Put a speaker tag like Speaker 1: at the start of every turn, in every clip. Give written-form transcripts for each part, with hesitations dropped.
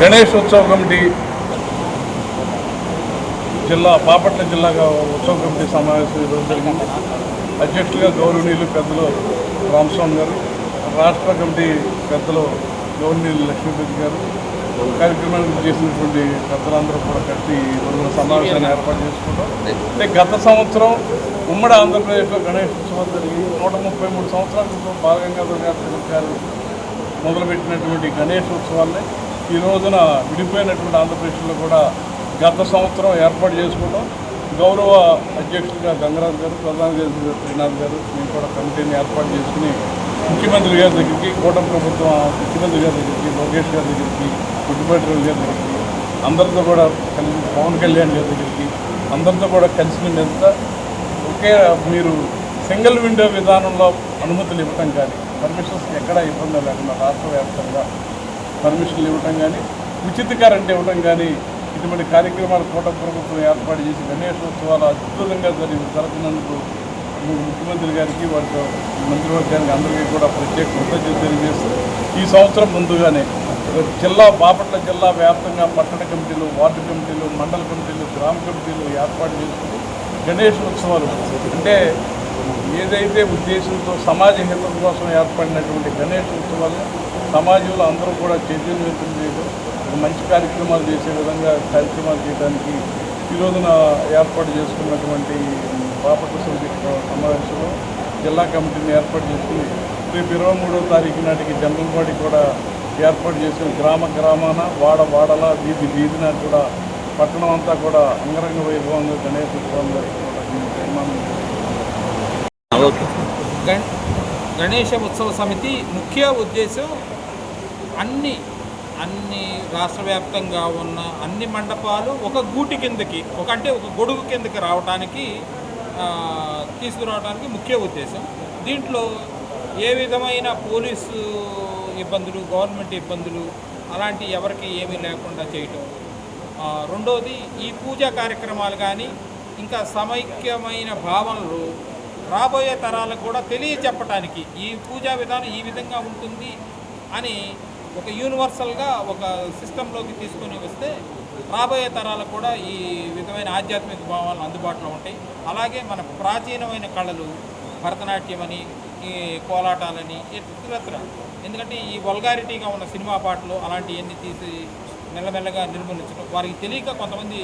Speaker 1: గణేష్ ఉత్సవ కమిటీ బాపట్ల జిల్లాగా ఉత్సవ కమిటీ సమావేశం ఈరోజు జరిగింది. అధ్యక్షులుగా గౌరవనీయులు పెద్దలు రామస్వామి గారు, రాష్ట్ర కమిటీ పెద్దలు గౌరవనీయులు లక్ష్మీపతి గారు, కార్యక్రమానికి చేసినటువంటి పెద్దలందరూ కూడా కలిసి ఈరోజు సమావేశాన్ని ఏర్పాటు చేసుకుంటాం. అంటే గత సంవత్సరం ఉమ్మడి ఆంధ్రప్రదేశ్లో గణేష్ ఉత్సవం జరిగి 133 సంవత్సరాల క్రితం బాలగంగాధర గారు మొదలుపెట్టినటువంటి గణేష్ ఉత్సవాన్ని ఈ రోజున విడిపోయినటువంటి ఆంధ్రప్రదేశ్లో కూడా గత సంవత్సరం ఏర్పాటు చేసుకుంటాం. గౌరవ అధ్యక్షులుగా గంగరాజు గారు, ప్రధాన కార్యదర్శి శ్రీనాథ్ గారు, మేము కూడా కమిటీని ఏర్పాటు చేసుకుని ముఖ్యమంత్రి గారి దగ్గరికి, కూటమి ప్రభుత్వం ముఖ్యమంత్రి గారి దగ్గరికి, లోకేష్ గారి దగ్గరికి, పుట్టుపట్టి రావు గారి దగ్గరికి, అందరితో కూడా కలిసి పవన్ కళ్యాణ్ గారి దగ్గరికి అందరితో కూడా కలిసిన మీద మీరు సింగిల్ విండో విధానంలో అనుమతులు ఇవ్వటం కానీ, పర్మిషన్స్ ఎక్కడా ఇబ్బంది లేకుండా రాష్ట్ర వ్యాప్తంగా పర్మిషన్లు ఇవ్వటం కానీ, ఉచిత కరెంట్ ఇవ్వటం కానీ, ఇటువంటి కార్యక్రమాలు కూటమి ప్రభుత్వం ఏర్పాటు చేసి గణేశోత్సవాలు అద్భుతంగా జరుగుతున్నందుకు ముఖ్యమంత్రి గారికి, వారి మంత్రివర్గానికి అందరికీ కూడా ప్రత్యేక కృతజ్ఞతలు తెలియజేస్తూ ఈ సంవత్సరం ముందుగానే బాపట్ల జిల్లా వ్యాప్తంగా పట్టణ కమిటీలు, వార్డు కమిటీలు, మండల కమిటీలు, గ్రామ కమిటీలు ఏర్పాటు చేసుకుని గణేష్ ఉత్సవాలు అంటే ఏదైతే ఉద్దేశంతో సమాజ హితం కోసం ఏర్పడినటువంటి గణేష్ ఉత్సవాలు సమాజంలో అందరూ కూడా చైతన్యవంతం చేయడం, మంచి కార్యక్రమాలు చేసే విధంగా కార్యక్రమాలు చేయడానికి ఈ రోజున ఏర్పాటు చేసుకున్నటువంటి బాపట్ల సమావేశంలో జిల్లా కమిటీని ఏర్పాటు చేసుకుని రేపు 23వ తారీఖు నాటికి జనరల్ బాడీ కూడా ఏర్పాటు చేసుకుని గ్రామాన వాడల వీధిన కూడా పట్టణం అంతా కూడా అంగరంగ వైభవంగా గణేష్ ఉత్సవంలో
Speaker 2: గణేష ఉత్సవ సమితి ముఖ్య ఉద్దేశం అన్ని రాష్ట్ర వ్యాప్తంగా ఉన్న అన్ని మండపాలు ఒక గూటి కిందకి ఒక గొడుగు కిందకి రావడానికి తీసుకురావడానికి ముఖ్య ఉద్దేశం. దీంట్లో ఏ విధమైన పోలీసు ఇబ్బందులు, గవర్నమెంట్ ఇబ్బందులు అలాంటి ఎవరికి ఏమీ లేకుండా చేయటం. రెండోది, ఈ పూజా కార్యక్రమాలు కానీ ఇంకా సమైక్యమైన భావనలు రాబోయే తరాలకు కూడా తెలియచెప్పటానికి ఈ పూజా విధానం ఈ విధంగా ఉంటుంది అని ఒక యూనివర్సల్గా ఒక సిస్టంలోకి తీసుకొని వస్తే రాబోయే తరాలకు కూడా ఈ విధమైన ఆధ్యాత్మిక భావాలు అందుబాటులో ఉంటాయి. అలాగే మన ప్రాచీనమైన కళలు, భరతనాట్యం అని, ఈ కోలాటాలని ఇతరత్ర, ఎందుకంటే ఈ వల్గారిటీగా ఉన్న సినిమా పాటలు అలాంటివన్నీ తీసి మెల్లమెల్లగా నిర్మూలించడం, వారికి తెలియక కొంతమంది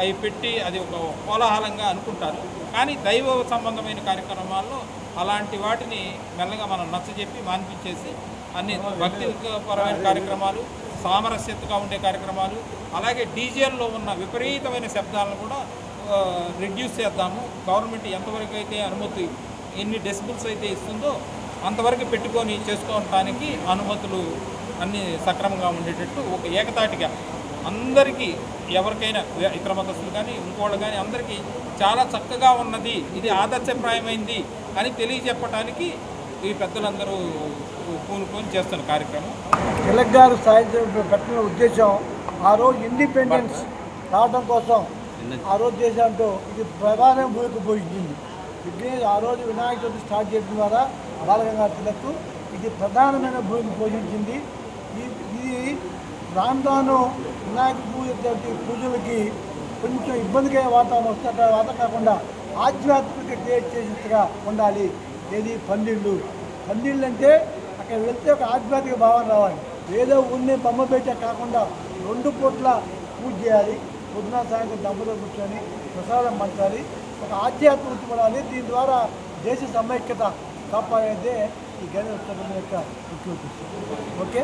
Speaker 2: అవి పెట్టి అది ఒక కోలాహలంగా అనుకుంటారు. కానీ దైవ సంబంధమైన కార్యక్రమాల్లో అలాంటి వాటిని మెల్లగా మనం నచ్చజెప్పి మాన్పించేసి అన్ని భక్తిపరమైన కార్యక్రమాలు, సామరస్యతగా ఉండే కార్యక్రమాలు, అలాగే డీజేల్లో ఉన్న విపరీతమైన శబ్దాలను కూడా రిడ్యూస్ చేద్దాము. గవర్నమెంట్ ఎంతవరకు అయితే అనుమతి ఎన్ని డెసిబుల్స్ అయితే ఇస్తుందో అంతవరకు పెట్టుకొని చేసుకోవడానికి అనుమతులు అన్నీ సక్రమంగా ఉండేటట్టు ఒక ఏకతాటిగా అందరికీ, ఎవరికైనా ఇతర మతస్థులు కానీ ఇంకోళ్ళు కానీ అందరికీ చాలా చక్కగా ఉన్నది, ఇది ఆదర్శప్రాయమైంది అని తెలియజెప్పడానికి ఈ పెద్దలందరూ పూనుకొని చేస్తున్న కార్యక్రమం.
Speaker 3: తిలక్ గారు సాయంత్రం పెట్టిన ఉద్దేశం ఆ రోజు ఇండిపెండెన్స్ రావడం కోసం ఆ రోజు చేశాంటూ ఇది ప్రధాన భూమికి పోయింది. ఆ రోజు వినాయక చవితి స్టార్ట్ చేయడం ద్వారా బాలగంగాధర తిలక్ ఇది ప్రధానమైన భూమికి పోషించింది. ఇది రాను వినాయక పూజలకి కొంచెం ఇబ్బందిగా వాతావరణం వస్తే వాతావరణం కాకుండా ఆధ్యాత్మిక క్రియేట్ చేసేట్టుగా ఉండాలి. ఏది పందిళ్ళు అంటే అక్కడ వెళ్తే ఒక ఆధ్యాత్మిక భావన రావాలి. ఏదో ఉన్న బొమ్మ పెట్టే కాకుండా 2 పూట్ల పూజ చేయాలి. పొద్దున సాయంత్రం దంపతులు కూర్చొని ప్రసాదం పంచాలి. ఒక ఆధ్యాత్మిక పడాలి. దీని ద్వారా దేశ సమైక్యత కాపాడేదే ఈ గణేశోత్సవం యొక్క ముఖ్య ఉద్దేశం. ఓకే.